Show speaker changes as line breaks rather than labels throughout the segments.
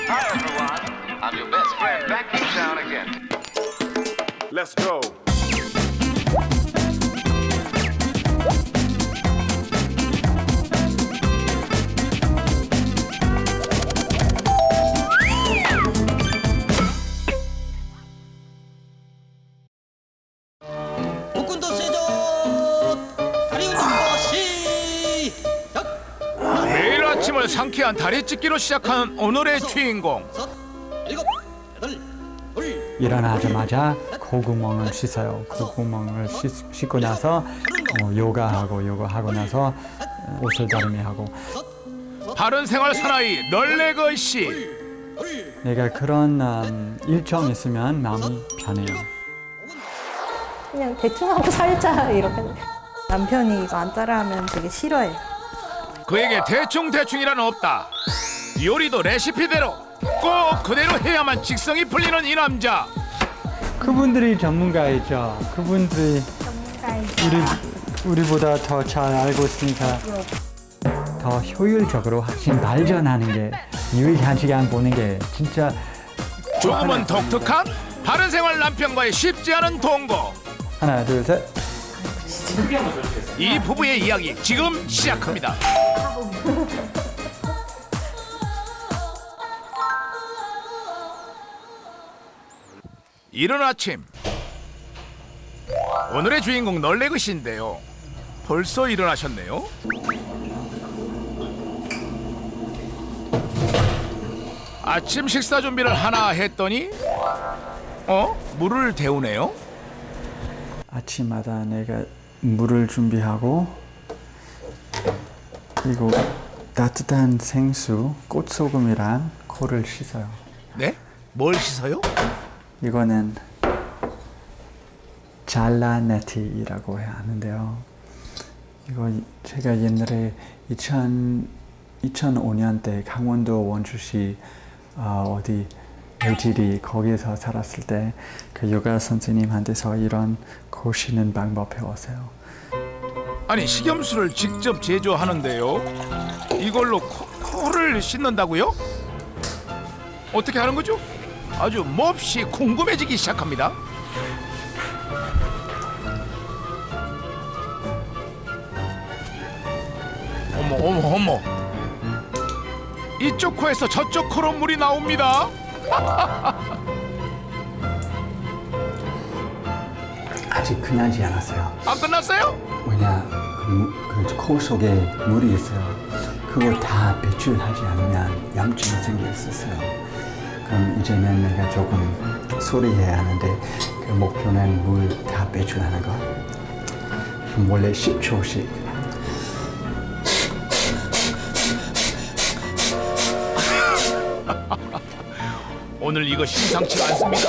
Hi everyone, I'm your best friend back in town again.
Let's go.
복근도 세죠. 다리 운동도 시작.
매일 아침을 상쾌한 다리 찢기로 시작하는 오늘의 주인공.
여섯, 일곱, 여덟, 둘.
일어나자마자 콧구멍을 씻어요. 콧구멍을 씻고 나서 요가하고 나서 옷을 다리미하고.
바른 생활 사나이 널레그 씨.
내가 그런 일정 있으면 마음이 편해요.
그냥 대충 하고 살자 이렇게. 남편이 이거 안 따라하면 되게 싫어해.
그에게 대충이란 없다. 요리도 레시피대로 꼭 그대로 해야만 직성이 풀리는 이 남자.
그분들이 전문가이죠. 그분들이 우리보다 더 잘 알고 있으니까 더 효율적으로 훨씬 발전하는 게 유익한 시간 보는 게 진짜
조금은 독특한 바른 생활 남편과의 쉽지 않은 동거.
하나 둘 셋.
이 부부의 이야기 지금 시작합니다. 이른 아침 오늘의 주인공 널레그 씨인데요. 벌써 일어나셨네요. 아침 식사 준비를 하나 했더니 물을 데우네요.
아침마다 내가 물을 준비하고 그리고 따뜻한 생수, 꽃소금이랑 코를 씻어요.
네? 뭘 씻어요?
이거는 잘라네티라고 하는데요. 이거 제가 옛날에 2005년 때 강원도 원주시 어디 매질이 거기에서 살았을 때 그 요가 선생님한테서 이런 코 씻는 방법 배웠어요.
아니 식염수를 직접 제조하는데요. 이걸로 코를 씻는다고요? 어떻게 하는 거죠? 아주 몹시 궁금해지기 시작합니다. 어머. 이쪽 코에서 저쪽 코로 물이 나옵니다.
아직 끝나지 않았어요.
안 끝났어요?
왜냐 그 코 속에 물이 있어요. 그거 다 배출하지 않으면 염증이 생길 수 있어요. 그럼 이제는 내가 조금 소리해야 하는데 그 목표는 물 다 배출하는 거. 원래 10초씩.
오늘 이거 심상치가 않습니다.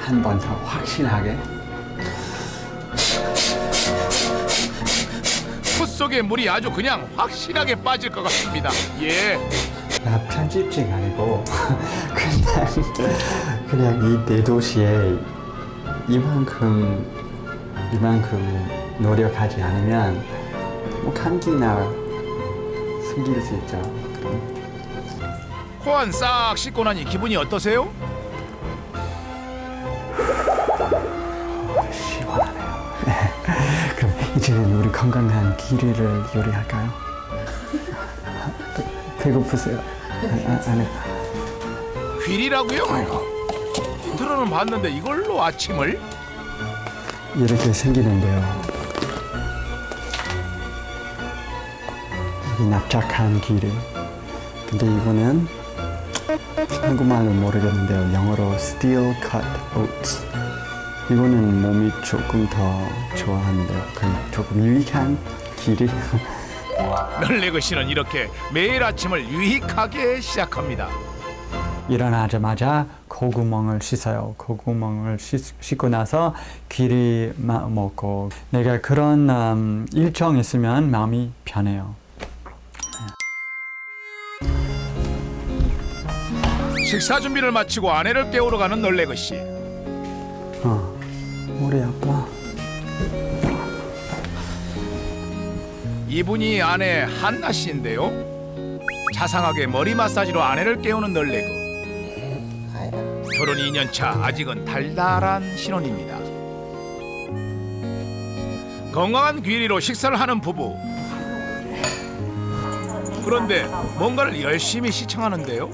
한 번 더 확실하게.
코 속에 물이 아주 그냥 확실하게 빠질 것 같습니다. 예.
나 편집증 아니고 그냥 이 대도시에 이만큼 노력하지 않으면 뭐 감기나 생길 수 있죠. 그럼
코안 싹 씻고 나니 기분이 어떠세요?
시원하네요. 그럼 이제는 우리 건강한 기리를 요리할까요? 배고프세요? 안 해.
귀리라고요? 들어는 봤는데 이걸로 아침을?
이렇게 생기는데요. 이 납작한 기리. 근데 이거는 한국말로 모르겠는데요. 영어로 steel cut oats. 이거는 몸이 조금 더 좋아하는데요. 그냥 조금 유익한 기리.
널레그 씨는 이렇게 매일 아침을 유익하게 시작합니다.
일어나자마자 콧구멍을 씻어요. 콧구멍을 씻고 나서 귀리 먹고. 내가 그런 일정 있으면 마음이 편해요.
식사 준비를 마치고 아내를 깨우러 가는 널레그 씨.
머리 아파.
이분이 아내 한나 씨인데요. 자상하게 머리 마사지로 아내를 깨우는 널레그. 결혼 2년차 아직은 달달한 신혼입니다. 건강한 귀리로 식사를 하는 부부. 그런데 뭔가를 열심히 시청하는데요.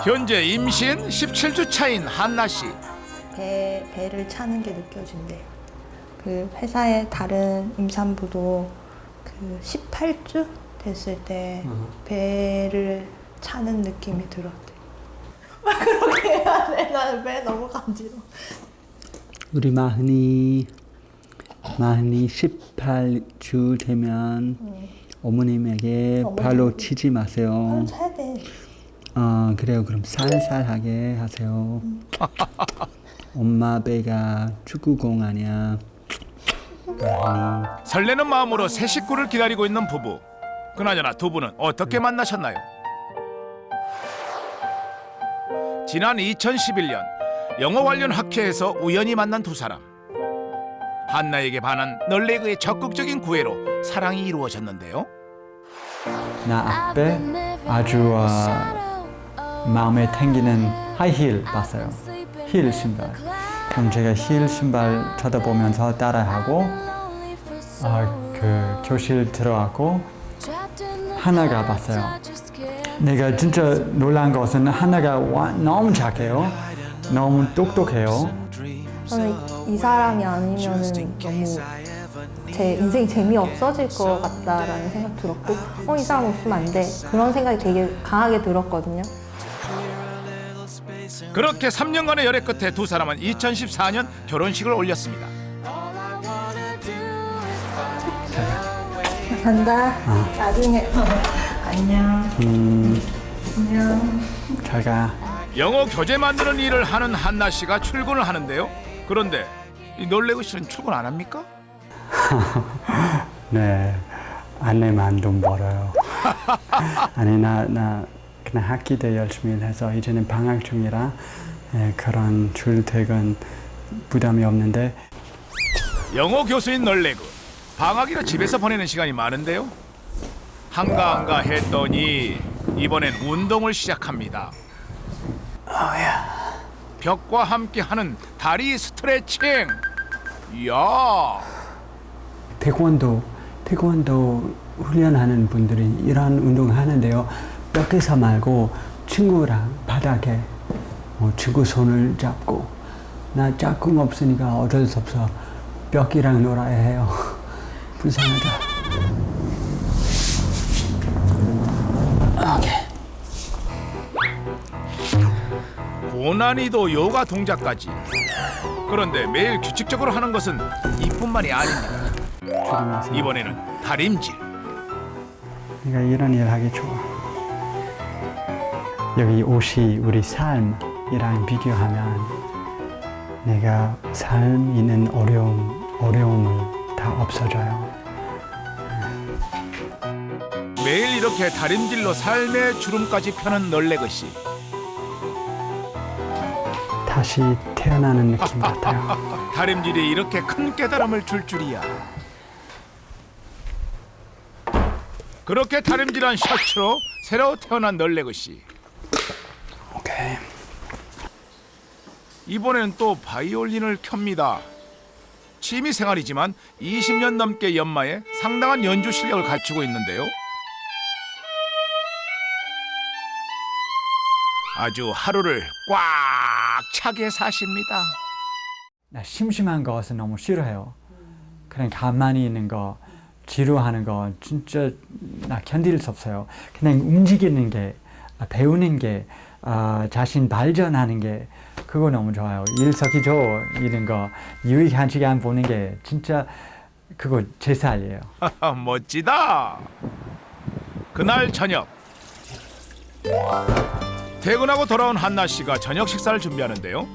현재 임신 17주 차인 한나 씨.
배를 차는 게 느껴진대요. 그 회사의 다른 임산부도 그 18주 됐을 때 배를 차는 느낌이 들었대. 그렇게 해야 돼. 나는 배 너무 간지러워.
우리 마흔이 18주 되면 어머님에게 발로 치지 마세요.
차야 돼.
그래요. 그럼 살살하게 하세요. 엄마 배가 축구공 아니야.
설레는 마음으로 새 식구를 기다리고 있는 부부. 그나저나 두 분은 어떻게 만나셨나요? 지난 2011년 영어 관련 학회에서 우연히 만난 두 사람. 한나에게 반한 널레그의 적극적인 구애로 사랑이 이루어졌는데요.
나 앞에 아주 마음에 땡기는 하이힐 봤어요. 힐 신발. 그럼 제가 힐 신발 쳐다보면서 따라하고 그 교실 들어가고 하나가 봤어요. 내가 진짜 놀란 것은 하나가 너무 착해요. 너무 똑똑해요.
저는 이 사람이 아니면은 너무 제 인생이 재미없어질 것 같다라는 생각 들었고 이 사람 없으면 안 돼. 그런 생각이 되게 강하게 들었거든요.
그렇게 3년간의 열애 끝에 두 사람은 2014년 결혼식을 올렸습니다.
간다. 나중에. 안녕. 안녕.
잘 가.
영어 교재 만드는 일을 하는 한나 씨가 출근을 하는데요. 그런데 이 널레그 씨는 출근 안 합니까?
네, 아내만 돈 벌어요. 아니 나 그냥 학기 때 열심히 해서 이제는 방학 중이라 그런 출퇴근 부담이 없는데.
영어 교수인 널레그. 방학이라 집에서 보내는 시간이 많은데요. 한가한가 했더니 이번엔 운동을 시작합니다. 벽과 함께 하는 다리 스트레칭. 이야.
태권도 훈련하는 분들이 이런 운동 하는데요. 벽에서 말고 친구랑 바닥에 친구 손을 잡고 나 짝꿍 없으니까 어쩔 수 없어 벽이랑 놀아야 해요. 불쌍하다. 오케이.
고난이도 요가 동작까지. 그런데 매일 규칙적으로 하는 것은 이뿐만이 아닙니다. 이번에는 다림질.
내가 이런 일 하기 좋아. 여기 옷이 우리 삶이랑 비교하면 내가 삶 있는 어려움을 다 없어져요.
매일 이렇게 다림질로 삶의 주름까지 펴는 널레그 씨.
다시 태어나는 느낌 같아요.
다림질이 이렇게 큰 깨달음을 줄 줄이야. 그렇게 다림질한 셔츠로 새로 태어난 널레그 씨.
오케이.
이번엔 또 바이올린을 켭니다. 취미 생활이지만 20년 넘게 연마해 상당한 연주 실력을 갖추고 있는데요. 아주 하루를 꽉 차게 사십니다.
나 심심한 것은 너무 싫어해요. 그냥 가만히 있는 거, 지루하는 거 진짜 나 견딜 수 없어요. 그냥 움직이는 게, 배우는 게, 자신 발전하는 게 그거 너무 좋아요. 일석이조 이런 거 유익한 시간 보는 게 진짜 그거 제 스타일이에요.
멋지다. 그날 저녁. 퇴근하고 돌아온 한나 씨가 저녁 식사를 준비하는데요.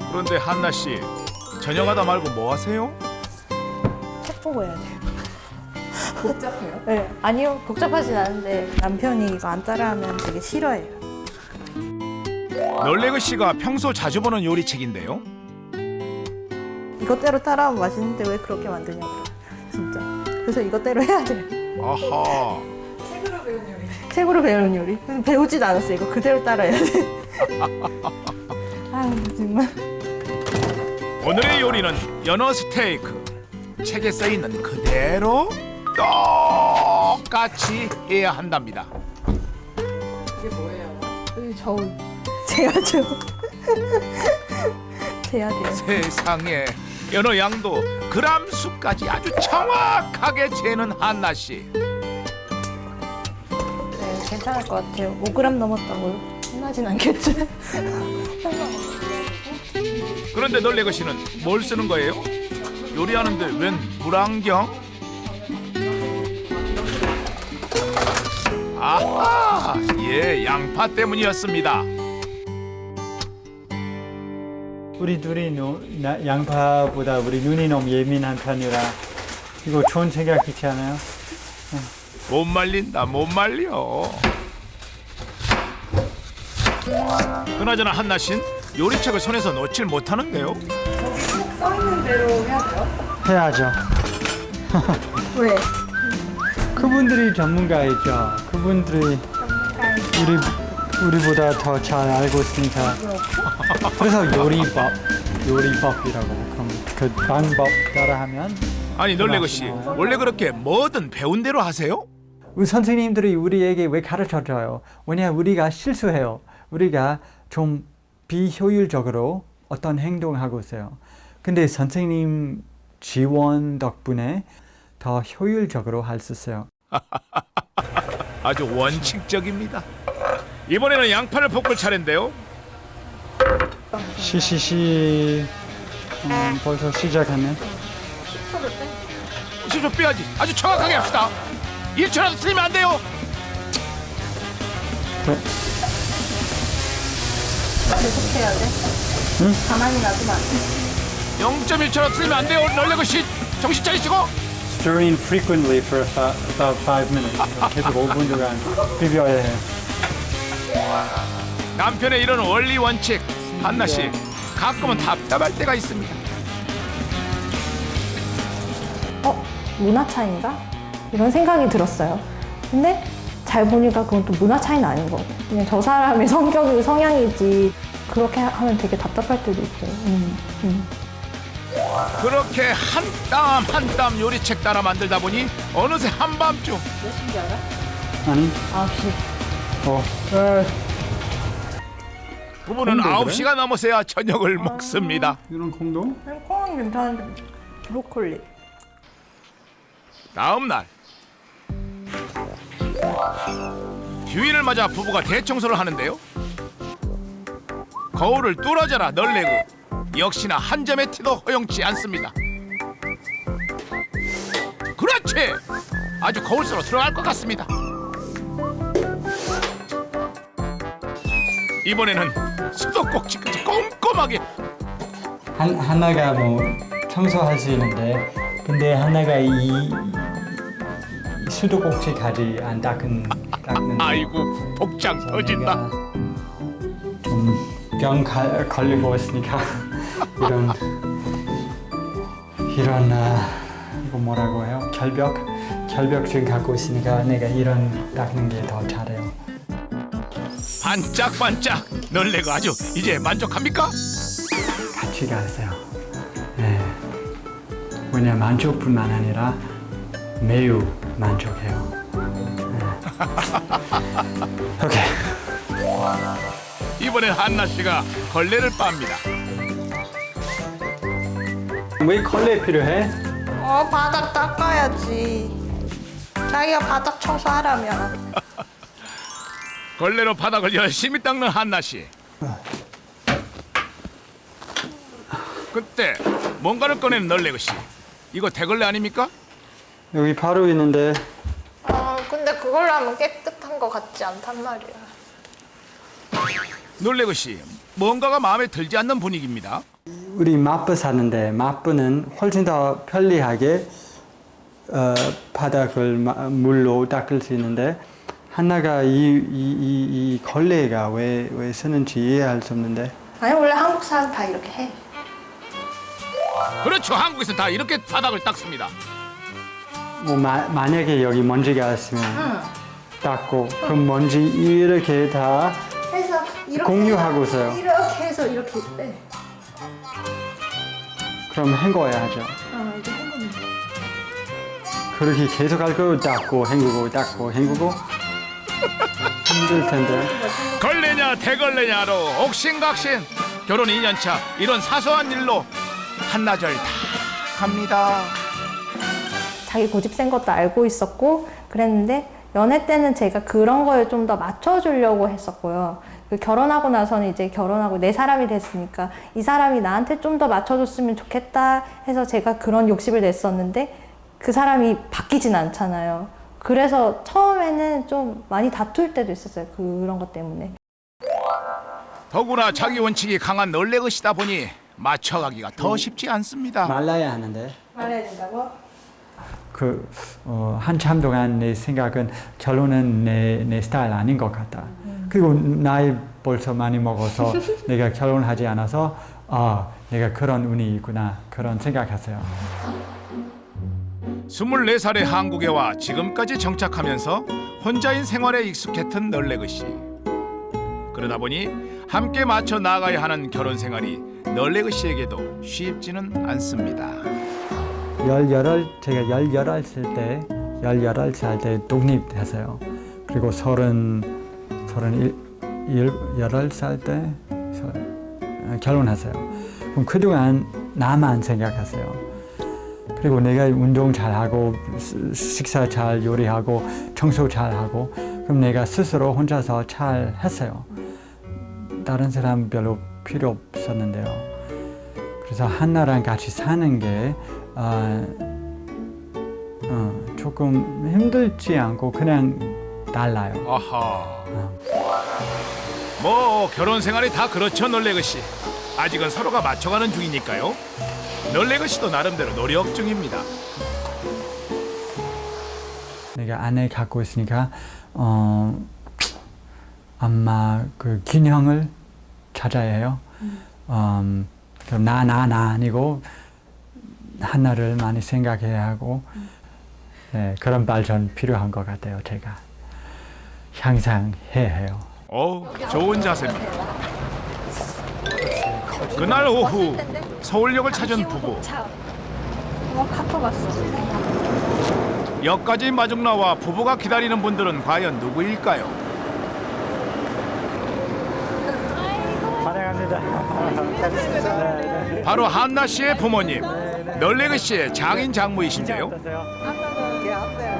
그런데 한나 씨, 저녁하다 말고 뭐 하세요?
책 보고 해야 돼요. 복잡해요? 네, 아니요, 복잡하진 않은데 남편이 이거 안 따라하면 되게 싫어해요.
널레그 씨가 평소 자주 보는 요리책인데요.
이것대로 따라하면 맛있는데 왜 그렇게 만드냐고 진짜. 그래서 이것대로 해야 돼요.
아하.
책으로 배우는 요리. 배우지도 않았어요. 이거 그대로 따라해야 돼. 아유 정말.
오늘의 요리는 연어 스테이크. 책에 써 있는 그대로 똑같이 해야 한답니다.
저울. 재야죠. 재야 돼요.
세상에 연어 양도 그람 수까지 아주 정확하게 재는 한나 씨.
네, 괜찮을 것 같아요. 5g 넘었다고요? 혼나진 않겠죠?
그런데 놀래그 씨는 뭘 쓰는 거예요? 요리하는데 웬 물안경? 아하, 예, 양파 때문이었습니다.
우리 둘이 양파보다 우리 눈이 너무 예민한 편이라 이거 좋은 생각이지 않아요?
못 말린다, 못 말려. 그나저나 한나 씨는 요리책을 손에서 놓질 못하는데요.
해야죠.
왜?
그분들이 전문가이죠. 그분들이 우리보다 더 잘 알고 있으니까. 그래서 요리법이라고. 그럼 그 방법 따라하면.
아니 놀래그 씨, 원래 그렇게 뭐든 배운 대로 하세요?
우리 선생님들이 우리에게 왜 가르쳐줘요? 왜냐 우리가 실수해요. 우리가 좀 비효율적으로 어떤 행동하고 있어요. 근데 선생님 지원 덕분에 더 효율적으로 할 수 있어요.
아주 원칙적입니다. 이번에는 양파를 볶을 차례인데요.
시시시 벌써 시작하면
10초 빼야지. 아주 정확하게 합시다. 1초라도 틀리면 안 돼요.
계속해야 돼? 응? 가만히 놔두면 안 돼?
0.1초라도 틀리면 안 돼요. 놀래그 씨, 정신 차리시고.
Stirring frequently for about 5 minutes. 계속 5분 동안 비벼야 해요.
남편의 이런 원리 원칙, 한나 씨 가끔은 답답할 때가 있습니다.
문화 차이인가? 이런 생각이 들었어요. 근데 잘 보니까 그건 또 문화 차이는 아닌 거고 그냥 저 사람의 성격이고 성향이지 그렇게 하면 되게 답답할 때도 있어요.
그렇게 한 땀 한 땀 요리책 따라 만들다 보니 어느새 한밤중.
몇 시인지 알아?
아니
9시.
부부는 9시가 넘어서야 저녁을 먹습니다.
이런 콩도?
콩은 괜찮은데 브로콜리.
다음 날 휴일을 맞아 부부가 대청소를 하는데요. 거울을 뚫어져라 널레고 역시나 한 점의 티도 허용치 않습니다. 그렇지! 아주 거울 속으로 들어갈 것 같습니다. 이번에는 수도꼭지까지 꼼꼼하게.
하나가 뭐 청소할 수 있는데 근데 하나가 이 수도꼭지까지 안 닦는
아이고 복장 터진다.
좀병 걸리고 있으니까 이런 이거 뭐라고 해요? 결벽증 갖고 있으니까 내가 이런 닦는 게 더 잘해요.
반짝반짝 널레가 아주 이제 만족합니까?
같이 가세요. 네. 왜냐 만족뿐만 아니라 매우 만족해요. 네. 오케이.
이번엔 한나 씨가 걸레를 빱니다.
왜 걸레 필요해?
바닥 닦아야지. 자기가 바닥 청소하라면.
걸레로 바닥을 열심히 닦는 한나 씨. 그때 뭔가를 꺼내는 널레그 씨. 이거 대걸레 아닙니까?
여기 바로 있는데
근데 그걸로 하면 깨끗한 것 같지 않단 말이야.
널레그 씨, 뭔가가 마음에 들지 않는 분위기입니다.
우리 마프 사는데 마프는 훨씬 더 편리하게 바닥을 물로 닦을 수 있는데 하나가 이 걸레가 왜 쓰는지 이해할 수 없는데.
아니 원래 한국 사람 다 이렇게 해.
그렇죠. 한국에서 다 이렇게 바닥을 닦습니다.
뭐 만약에 여기 먼지가 있으면 닦고 그 먼지 이렇게 다
해서 이렇게
공유하고서요.
이렇게 해서 이렇게 빼.
그럼 헹궈야죠.
이제 헹구는 거.
그렇게 계속 할 거 닦고 헹구고 닦고 헹구고 힘들 텐데.
걸레냐 대걸레냐로 옥신각신 결혼 2년차 이런 사소한 일로 한나절 다 갑니다.
자기 고집 센 것도 알고 있었고 그랬는데 연애 때는 제가 그런 거에 좀 더 맞춰주려고 했었고요. 그 결혼하고 나서는 이제 결혼하고 내 사람이 됐으니까 이 사람이 나한테 좀 더 맞춰줬으면 좋겠다 해서 제가 그런 욕심을 냈었는데 그 사람이 바뀌진 않잖아요. 그래서 처음에는 좀 많이 다툴 때도 있었어요. 그런 것 때문에.
더구나 자기 원칙이 강한 널레것이다 보니 맞춰가기가 더 쉽지 않습니다.
말라야 하는데.
말해야 된다고?
한참 동안 내 생각은 결혼은 내 스타일 아닌 것 같다. 그리고 나이 벌써 많이 먹어서 내가 결혼하지 않아서 내가 그런 운이 있구나 그런 생각하세요.
24살의 한국에 와 지금까지 정착하면서 혼자인 생활에 익숙했던 널레그씨. 그러다 보니 함께 맞춰 나가야 하는 결혼 생활이 널레그씨에게도 쉽지는 않습니다.
제가 18살 때 독립했어요. 그리고 18살 때 결혼했어요. 그럼 그동안 나만 생각했어요. 그리고 내가 운동 잘하고 식사 잘 요리하고 청소 잘하고 그럼 내가 스스로 혼자서 잘 했어요. 다른 사람 별로 필요 없었는데요. 그래서 한나랑 같이 사는 게 조금 힘들지 않고 그냥 달라요.
아하. 뭐 결혼 생활이 다 그렇죠, 널레그씨. 아직은 서로가 맞춰가는 중이니까요. 널레그씨도 나름대로 노력 중입니다.
내가 아내 갖고 있으니까 아마 그 균형을 찾아야 해요. 그럼 나 아니고 하나를 많이 생각해야 하고 네, 그런 발전 필요한 것 같아요. 제가 항상 해야 해요.
좋은 자세입니다. 그날 오후 서울역을 찾은 부부.
카톡 왔어.
역까지 마중 나와 부부가 기다리는 분들은 과연 누구일까요?
환영합니다.
바로 한나 씨의 부모님, 널레그 씨의 장인 장모이신데요.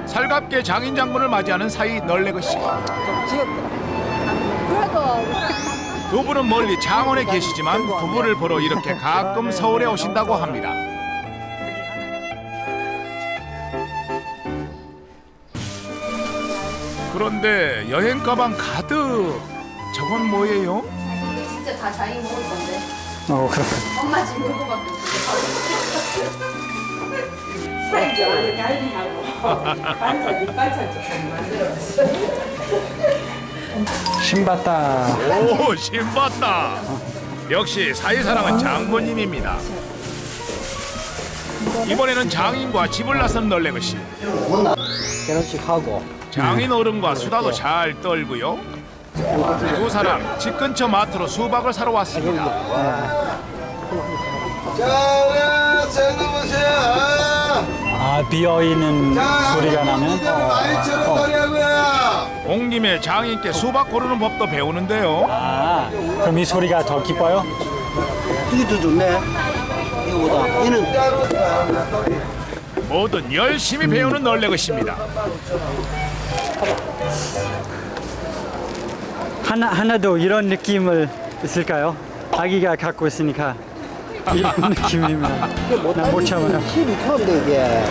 살갑게 장인 장모를 맞이하는 사이 널레그 씨. 두 분은 멀리 창원에 계시지만 부부를 보러 이렇게 가끔 서울에 오신다고 합니다. 그런데 여행 가방 가득. 저건 뭐예요?
진짜 다 자기 먹을 건데.
그렇군.
엄마 지금 이거밖에
신봤다.
오, 신봤다. 역시 사이사랑은 장모님입니다. 이번에는 장인과 집을 나선 널레그 씨.
결혼식하고
장인 어른과 수다도 잘 떨고요. 두 사람 집 근처 마트로 수박을 사러 왔습니다.
비어있는 소리가 나면
온 김에 장인께 수박 고르는 법도 배우는데요.
그럼 이 소리가 더 기뻐요?
이게 더 좋네. 이거보다 이는
뭐든 열심히 배우는 널레그 씨입니다.
하나도 이런 느낌을 있을까요? 아기가 갖고 있으니까 이런 느낌이면 난 못 참아요.
힘이 처음인데 이게.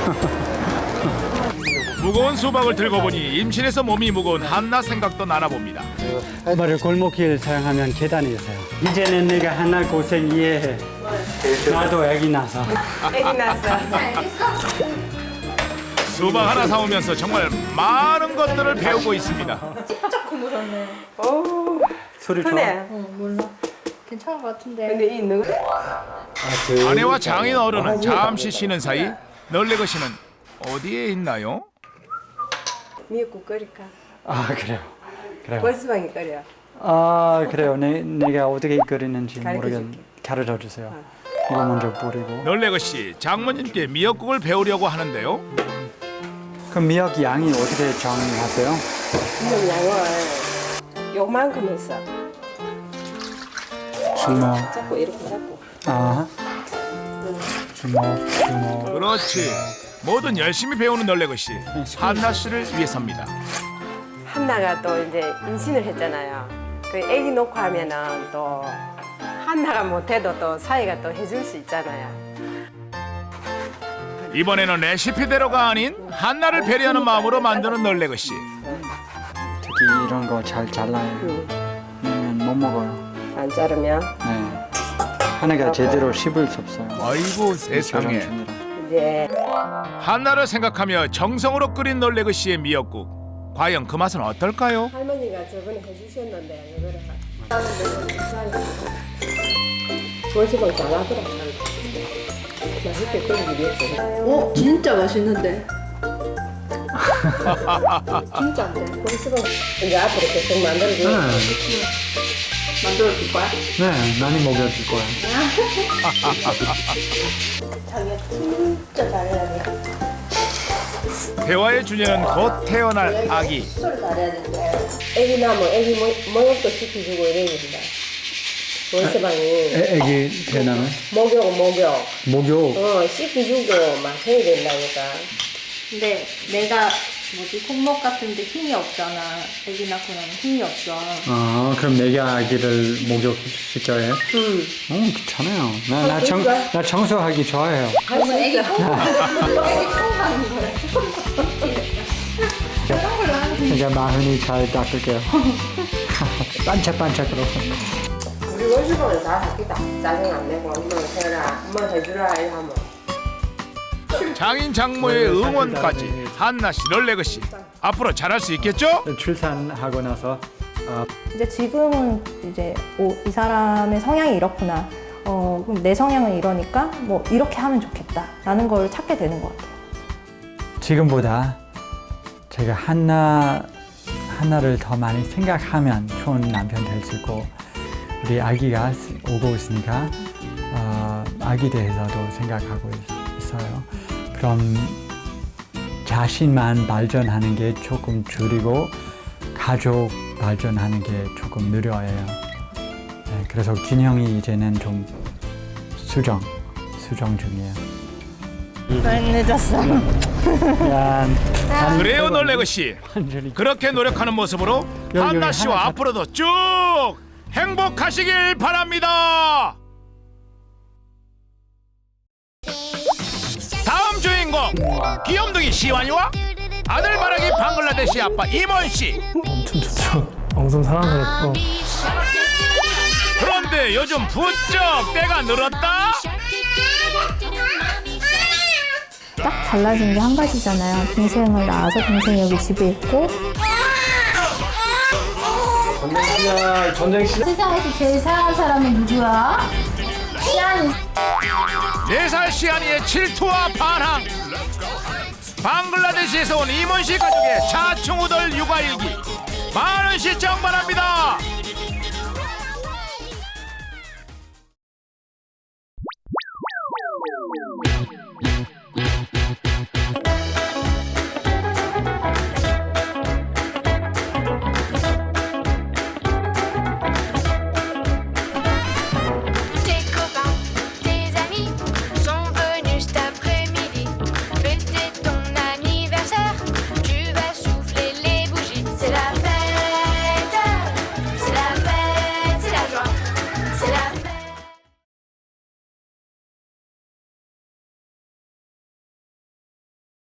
무거운 수박을 들고 보니 임신해서 몸이 무거운 한나 생각도 나나봅니다.
말을 골목길 사용하면 계단이 있어요. 이제는 내가 하나 고생 이해해. 나도 아기 낳아서.
수박 하나 사오면서 정말 많은 것들을 배우고 있습니다.
소리 좋아.
몰라. 괜찮은 것 같은데.
근데 이 너
아내와 장인 어른은 잠시 쉬는 사이 널레거 씨는 어디에 있나요?
미역국 끓일까?
아 그래요. 그래요.
월수방이 끓여.
아 그래요. 내가 어떻게 끓이는지
가르쳐줄게.
가르쳐 주세요. 이거 먼저 뿌리고.
널레거 씨 장모님께 미역국을 배우려고 하는데요.
그럼 미역 양이 어떻게 정하세요?
미역 양을 요만큼 했어.
주먹.
잡고 이렇게 잡고.
아. 주먹.
그렇지. 뭐든 열심히 배우는 널레거 씨. 한나 씨를 위해서입니다.
한나가 또 이제 임신을 했잖아요. 그 아기 놓고 하면은 또 한나가 못해도 또 사이가 또 해줄 수 있잖아요.
이번에는 레시피대로가 아닌 한나를 배려하는 마음으로 만드는 널레거 씨.
특히 이런 거 잘 잘라요. 왜냐면 못 먹어요.
안 자르면
네. 하나가 제대로 씹을 수 없어요.
아이고 세상에.
촬영 중이라.
이제
한나를 생각하며 정성으로 끓인 널레거 씨의 미역국. 과연 그 맛은 어떨까요?
할머니가 저번에 해주셨는데 이거를 월수방 잘하더라. 맛있게 끓이기 위해서.
진짜 맛있는데.
진짜인데 월수방 이제 앞으로 계속 만들어줘. 만들어줄 거야?
네, 많이 먹여줄 거예요.
자기가 진짜 잘해야 돼.
대화의 주제는 곧 태어날 아기.
수술 잘해야 되는데 애기 나면 애기 목욕도 시켜주고 이래야 된다. 월세방이
애기 대나면 목욕.
씻겨주고 막 해야 된다니까.
근데 내가 손목 같은데 힘이 없잖아. 아기 낳고 나면 힘이 없어.
아, 그럼 내가 아기를 목욕시켜야 해? 괜찮아요. 나 청소하기 좋아해요.
할수 있어.
그러니까 마흔이 잘 닦을게요. 반짝반짝으로.
우리 월세방은 잘 하겠다. 짜증 안 내고 엄마 해라, 엄마 해주라 이러면.
장인 장모의 응원까지 한나 씨, 널레거 씨. 앞으로 잘할 수 있겠죠?
출산하고 나서
이제 지금은 이제 이 사람의 성향이 이렇구나. 그럼 내 성향은 이러니까 뭐 이렇게 하면 좋겠다라는 걸 찾게 되는 것 같아요.
지금보다 제가 하나를 더 많이 생각하면 좋은 남편 될 수 있고 우리 아기가 오고 있으니까 아기 대해서도 생각하고 있어요. 그럼 자신만 발전하는 게 조금 줄이고 가족 발전하는 게 조금 느려요. 네, 그래서 균형이 이제는 좀 수정 중이에요.
늦었어.
미안.
그래요, 널레거 씨.
완전히
그렇게 노력하는 모습으로 한나 씨와
하나
앞으로도 쭉 행복하시길 바랍니다. 다음 주인공 귀염둥이 시완이와 아들 바라기 방글라데시 아빠 임원 씨.
엄청 좋죠. 엄청 사랑스럽고.
그런데 요즘 부쩍 때가 늘었다.
딱 달라진 게 한 가지잖아요. 동생을 낳아서 동생이 여기 집에 있고
세상에서 제일 사랑하는 사람은 누구야? 시안이.
4살 시안이의 질투와 반항. 방글라데시에서 온 임원 씨 가족의 차충우돌 육아일기. 많은 시청 바랍니다.